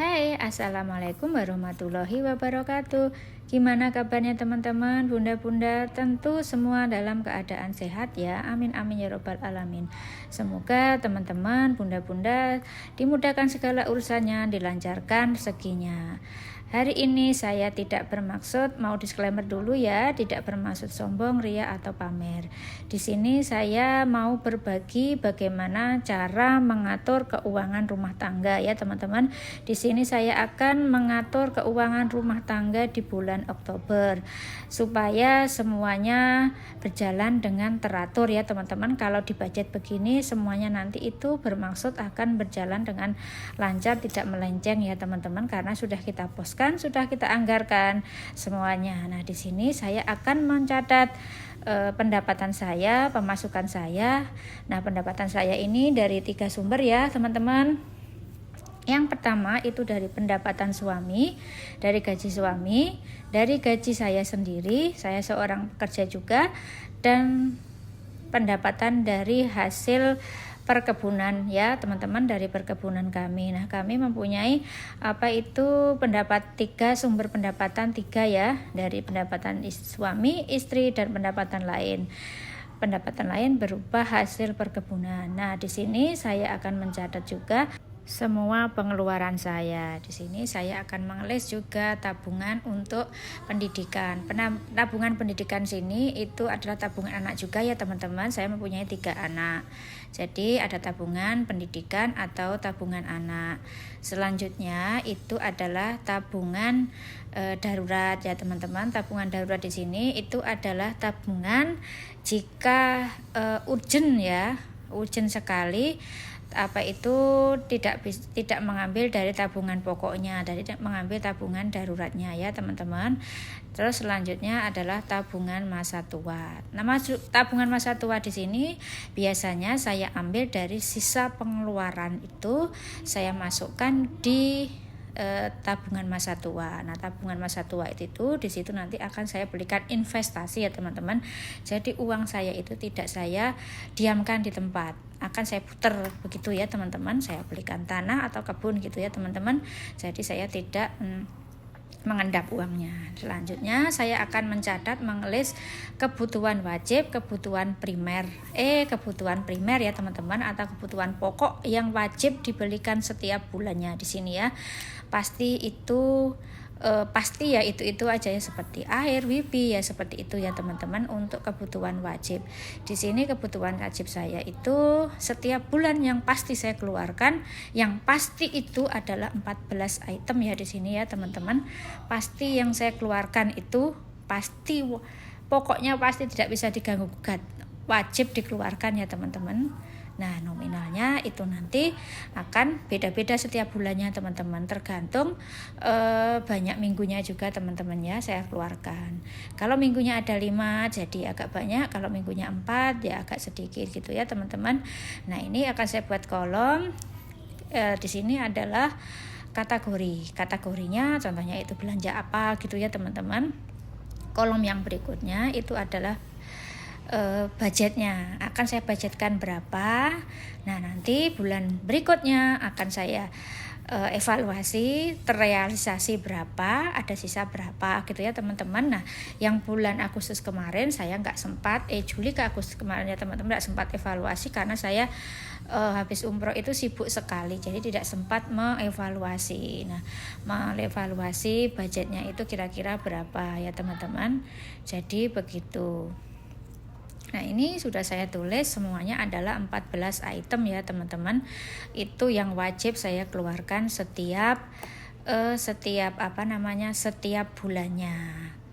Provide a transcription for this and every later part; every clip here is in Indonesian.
Hai, Assalamualaikum warahmatullahi wabarakatuh. Gimana kabarnya teman-teman, bunda-bunda? Tentu semua dalam keadaan sehat ya. Amin amin ya robbal alamin. Semoga teman-teman, bunda-bunda dimudahkan segala urusannya, dilancarkan rezekinya. Hari ini saya tidak bermaksud, mau disclaimer dulu ya, tidak bermaksud sombong, ria atau pamer. Di sini saya mau berbagi bagaimana cara mengatur keuangan rumah tangga ya teman-teman. Di sini saya akan mengatur keuangan rumah tangga di bulan Oktober supaya semuanya berjalan dengan teratur ya teman-teman. Kalau di budget begini semuanya nanti itu bermaksud akan berjalan dengan lancar, tidak melenceng ya teman-teman, karena sudah kita poskan, sudah kita anggarkan semuanya. Nah, di sini saya akan mencatat pendapatan saya, pemasukan saya. Nah, pendapatan saya ini dari 3 sumber ya teman-teman. Yang pertama itu dari pendapatan suami, dari gaji suami, dari gaji saya sendiri, saya seorang pekerja juga, dan pendapatan dari hasil perkebunan ya teman-teman, dari perkebunan kami. Nah, kami mempunyai sumber pendapatan 3 ya, dari pendapatan suami, istri, dan pendapatan lain. Pendapatan lain berupa hasil perkebunan. Nah, di sini saya akan mencatat juga semua pengeluaran saya. Di sini saya akan mengelis juga tabungan untuk pendidikan. Tabungan pendidikan sini itu adalah tabungan anak juga ya teman-teman. Saya mempunyai 3 anak. Jadi ada tabungan pendidikan atau tabungan anak. Selanjutnya itu adalah tabungan darurat ya teman-teman. Tabungan darurat di sini itu adalah tabungan jika urgent ya, urgent sekali, tidak mengambil dari tabungan pokoknya, dari mengambil tabungan daruratnya ya teman-teman. Terus selanjutnya adalah tabungan masa tua. Nama tabungan masa tua di sini biasanya saya ambil dari sisa pengeluaran itu, saya masukkan di tabungan masa tua. Nah, tabungan masa tua itu di situ nanti akan saya berikan investasi ya teman-teman. Jadi uang saya itu tidak saya diamkan di tempat, akan saya putar begitu ya teman-teman. Saya belikan tanah atau kebun gitu ya teman-teman. Jadi saya tidak mengendap uangnya. Selanjutnya saya akan mencatat, mengelis kebutuhan wajib, kebutuhan primer ya teman-teman, atau kebutuhan pokok yang wajib dibelikan setiap bulannya di sini ya. Pasti ya itu aja ya, seperti air, wifi ya, seperti itu ya teman-teman untuk kebutuhan wajib. Di sini kebutuhan wajib saya itu setiap bulan yang pasti saya keluarkan, yang pasti itu adalah 14 item ya di sini ya teman-teman. Pasti yang saya keluarkan itu pasti, pokoknya pasti tidak bisa diganggu gugat, wajib dikeluarkan ya teman-teman. Nah, nominalnya itu nanti akan beda-beda setiap bulannya teman-teman, tergantung banyak minggunya juga teman-teman ya saya keluarkan. Kalau minggunya ada 5 jadi agak banyak, kalau minggunya 4 ya agak sedikit gitu ya teman-teman. Nah, ini akan saya buat kolom. Di sini adalah kategorinya, contohnya itu belanja apa gitu ya teman-teman. Kolom yang berikutnya itu adalah budgetnya, akan saya budgetkan berapa. Nah, nanti bulan berikutnya akan saya evaluasi terrealisasi berapa, ada sisa berapa gitu ya teman-teman. Nah, yang bulan Agustus kemarin saya nggak sempat, Juli ke Agustus kemarin ya teman-teman, nggak sempat evaluasi karena saya habis umroh itu sibuk sekali, jadi tidak sempat mengevaluasi. Nah, mengevaluasi budgetnya itu kira-kira berapa ya teman-teman. Jadi begitu. Nah, ini sudah saya tulis semuanya adalah 14 item ya teman-teman. Itu yang wajib saya keluarkan setiap bulannya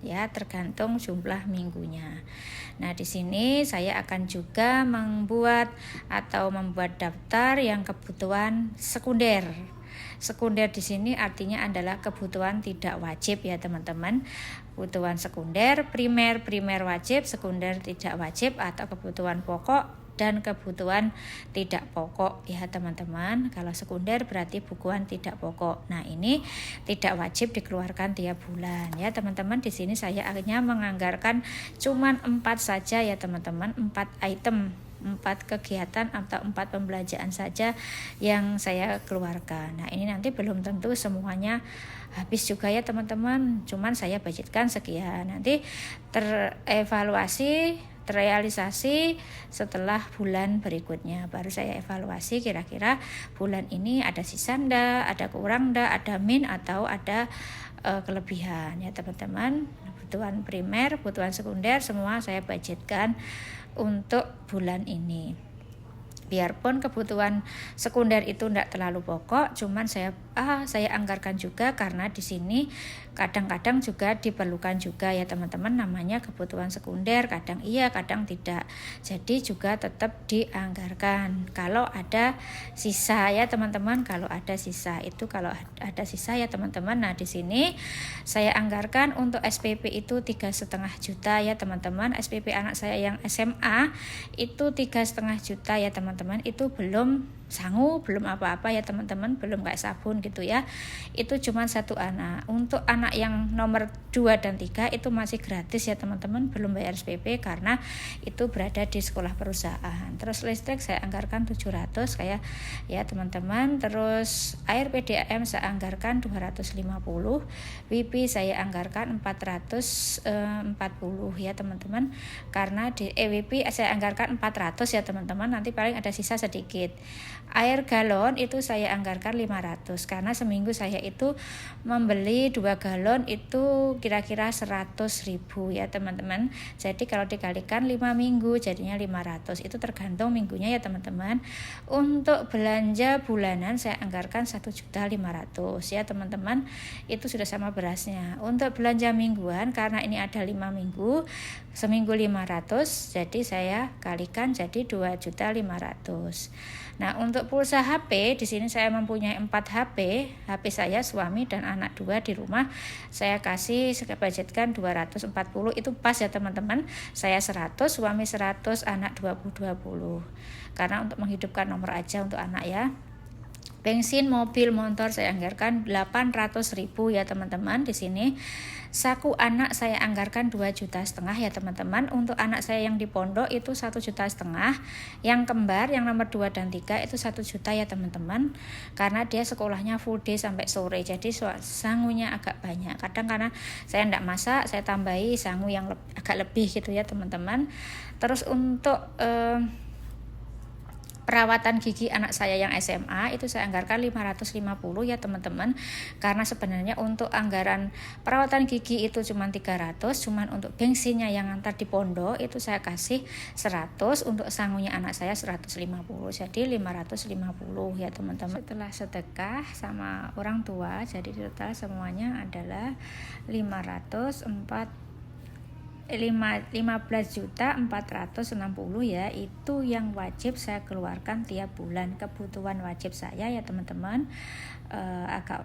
ya, tergantung jumlah minggunya. Nah, di sini saya akan juga membuat daftar yang kebutuhan sekunder. Sekunder di sini artinya adalah kebutuhan tidak wajib ya teman-teman. Kebutuhan sekunder, primer wajib, sekunder tidak wajib, atau kebutuhan pokok dan kebutuhan tidak pokok ya teman-teman. Kalau sekunder berarti kebutuhan tidak pokok. Nah, ini tidak wajib dikeluarkan tiap bulan ya teman-teman. Di sini saya hanya menganggarkan cuman 4 saja ya teman-teman, 4 item 4 kegiatan atau 4 pembelanjaan saja yang saya keluarkan. Nah ini nanti belum tentu semuanya habis juga ya teman-teman, cuman saya budgetkan sekian. Nanti terrealisasi setelah bulan berikutnya, baru saya evaluasi kira-kira bulan ini ada sisa ndak, ada kurang ndak, ada min atau ada kelebihan ya teman-teman. Kebutuhan primer, kebutuhan sekunder semua saya budgetkan untuk bulan ini. Biarpun kebutuhan sekunder itu tidak terlalu pokok, cuman saya anggarkan juga karena di sini kadang-kadang juga diperlukan juga ya teman-teman, namanya kebutuhan sekunder, kadang iya kadang tidak, jadi juga tetap dianggarkan kalau ada sisa ya teman-teman. Kalau ada sisa ya teman-teman. Nah di sini saya anggarkan untuk SPP itu 3,5 juta ya teman-teman. SPP anak saya yang SMA itu 3,5 juta ya teman-teman. Itu belum sangu, belum apa-apa ya teman-teman, belum kayak sabun gitu ya. Itu cuma satu anak. Untuk anak yang nomor 2 dan 3 itu masih gratis ya teman-teman, belum bayar SPP karena itu berada di sekolah perusahaan. Terus listrik saya anggarkan 700 kayak ya teman-teman. Terus air PDAM saya anggarkan 250, WIPI saya anggarkan 440 ya teman-teman. Karena di WIPI saya anggarkan 400 ya teman-teman, nanti paling ada sisa sedikit. Air galon itu saya anggarkan 500 karena seminggu saya itu membeli 2 galon itu kira-kira 100.000 ya teman-teman. Jadi kalau dikalikan 5 minggu jadinya 500, itu tergantung minggunya ya teman-teman. Untuk belanja bulanan saya anggarkan 1.500.000 ya teman-teman, itu sudah sama berasnya. Untuk belanja mingguan karena ini ada 5 minggu, seminggu 500, jadi saya kalikan jadi 2.500.000. Nah untuk pulsa HP di sini saya mempunyai 4 HP saya, suami dan anak 2 di rumah. Saya budgetkan 240, itu pas ya teman-teman. Saya 100, suami 100, anak 20. Karena untuk menghidupkan nomor aja untuk anak ya. Bensin mobil motor saya anggarkan 800.000 ya teman-teman. Di sini saku anak saya anggarkan 2,5 juta ya teman-teman. Untuk anak saya yang di pondok itu 1,5 juta. Yang kembar yang nomor 2 dan 3 itu 1 juta ya teman-teman. Karena dia sekolahnya full day sampai sore. Jadi sangunya agak banyak. Kadang karena saya tidak masak, saya tambahi sangu yang agak lebih gitu ya teman-teman. Terus untuk perawatan gigi anak saya yang SMA itu saya anggarkan 550 ya teman-teman. Karena sebenarnya untuk anggaran perawatan gigi itu cuma 300, cuman untuk bensinnya yang antar di pondok itu saya kasih 100, untuk sangunya anak saya 150, jadi 550 ya teman-teman. Setelah sedekah sama orang tua, jadi total semuanya adalah 15.460 ya. Itu yang wajib saya keluarkan tiap bulan, kebutuhan wajib saya ya teman-teman. Agak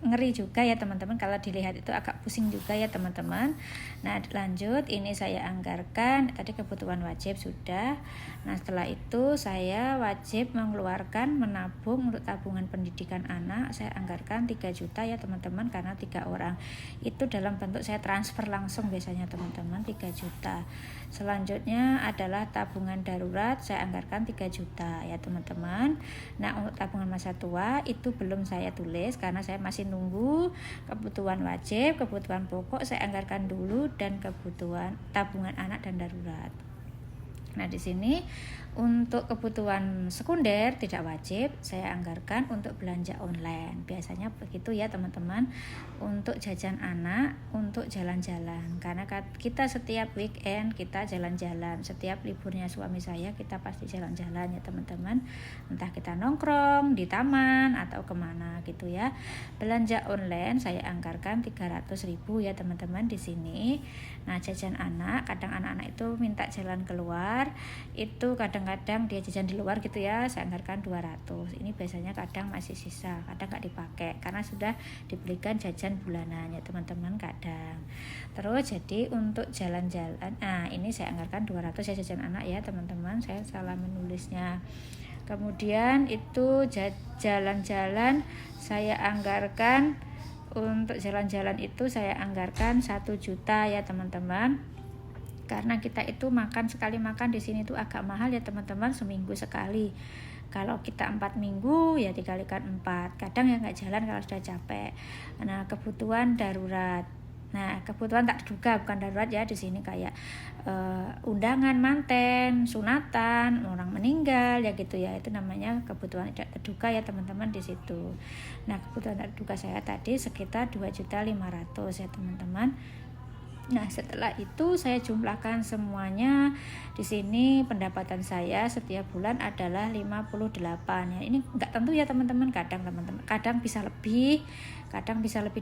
ngeri juga ya teman-teman, kalau dilihat itu agak pusing juga ya teman-teman. Nah lanjut, ini saya anggarkan tadi kebutuhan wajib sudah. Nah setelah itu saya wajib menabung untuk tabungan pendidikan anak. Saya anggarkan 3 juta ya teman-teman, karena 3 orang itu dalam bentuk saya transfer langsung biasanya teman-teman, 3 juta. Selanjutnya adalah tabungan darurat, saya anggarkan 3 juta ya teman-teman. Nah untuk tabungan masa tua itu belum saya tulis karena saya masih nunggu kebutuhan wajib, kebutuhan pokok saya anggarkan dulu, dan kebutuhan tabungan anak dan darurat. Nah di sini untuk kebutuhan sekunder tidak wajib saya anggarkan untuk belanja online. Biasanya begitu ya teman-teman, untuk jajan anak, untuk jalan-jalan. Karena kita setiap weekend kita jalan-jalan, setiap liburnya suami saya kita pasti jalan-jalan ya teman-teman. Entah kita nongkrong di taman atau kemana gitu ya. Belanja online saya anggarkan 300.000 ya teman-teman di sini. Nah jajan anak, kadang anak-anak itu minta jalan keluar, itu kadang-kadang dia jajan di luar gitu ya, saya anggarkan 200. Ini biasanya kadang masih sisa, kadang nggak dipakai karena sudah dibelikan jajan bulanan ya teman-teman kadang. Terus jadi untuk jalan-jalan, nah ini saya anggarkan 200 ya jajan anak ya teman-teman, saya salah menulisnya. Kemudian itu jalan-jalan saya anggarkan, untuk jalan-jalan itu saya anggarkan 1 juta ya teman-teman. karena kita itu makan sekali makan di sini tuh agak mahal ya teman-teman, seminggu sekali. Kalau kita 4 minggu ya dikalikan 4, kadang ya nggak jalan kalau sudah capek. Nah, kebutuhan darurat. Nah, kebutuhan tak terduga, bukan darurat ya di sini, kayak undangan manten, sunatan, orang meninggal ya gitu ya. Itu namanya kebutuhan tidak terduga ya teman-teman di situ. Nah, kebutuhan tak terduga saya tadi sekitar 2.500.000 ya teman-teman. Nah, setelah itu saya jumlahkan semuanya. Di sini pendapatan saya setiap bulan adalah 58 ya. Ini enggak tentu ya teman-teman, kadang bisa lebih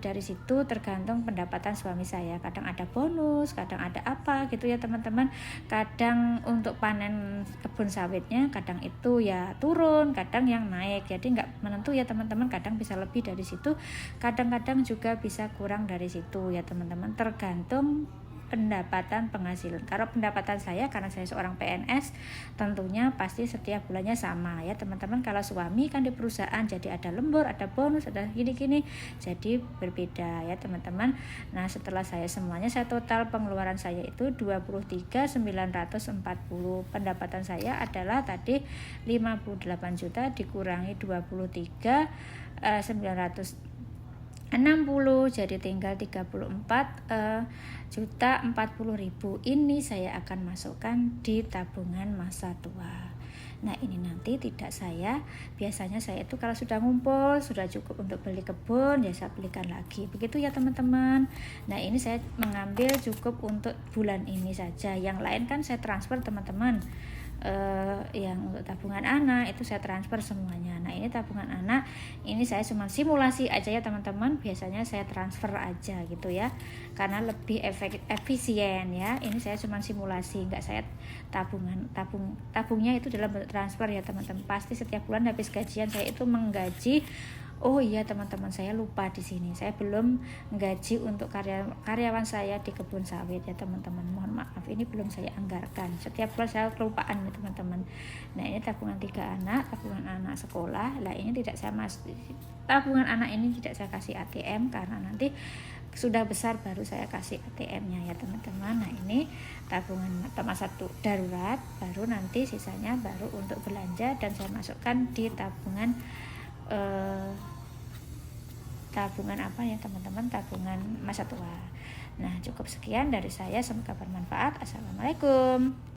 dari situ, tergantung pendapatan suami saya. Kadang ada bonus, kadang ada apa gitu ya teman-teman. Kadang untuk panen kebun sawitnya kadang itu ya turun, kadang yang naik. Jadi enggak menentu ya teman-teman, kadang bisa lebih dari situ, kadang-kadang juga bisa kurang dari situ ya teman-teman, tergantung pendapatan penghasilan. Kalau pendapatan saya, karena saya seorang PNS, tentunya pasti setiap bulannya sama ya teman-teman. Kalau suami kan di perusahaan, jadi ada lembur, ada bonus, ada gini-gini, jadi berbeda ya teman-teman. Nah, setelah saya semuanya, saya total pengeluaran saya itu 23.940. Pendapatan saya adalah tadi 58 juta dikurangi 23.960, jadi tinggal 34.040.000. Ini saya akan masukkan di tabungan masa tua. Nah, ini nanti biasanya saya itu kalau sudah ngumpul, sudah cukup untuk beli kebun, ya saya belikan lagi. Begitu ya teman-teman. Nah, ini saya mengambil cukup untuk bulan ini saja. Yang lain kan saya transfer teman-teman. Yang untuk tabungan anak itu saya transfer semuanya. Nah, ini tabungan anak, ini saya cuma simulasi aja ya teman-teman. Biasanya saya transfer aja gitu ya, karena lebih efisien ya. Ini saya cuma simulasi, nggak saya tabungnya itu dalam bentuk transfer ya teman-teman. Pasti setiap bulan habis gajian saya itu menggaji. Oh iya teman-teman, saya lupa di sini. Saya belum menggaji untuk karyawan saya di kebun sawit ya teman-teman. Mohon maaf, ini belum saya anggarkan. Setiap bulan saya kelupaan ya teman-teman. Nah, ini tabungan 3 anak, tabungan anak sekolah. Lah, ini tabungan anak ini tidak saya kasih ATM karena nanti sudah besar baru saya kasih ATM-nya ya teman-teman. Nah, ini tabungan masa darurat, baru nanti sisanya baru untuk belanja, dan saya masukkan di tabungan apa ya teman-teman, tabungan masa tua. Nah, cukup sekian dari saya, semoga bermanfaat. Assalamualaikum.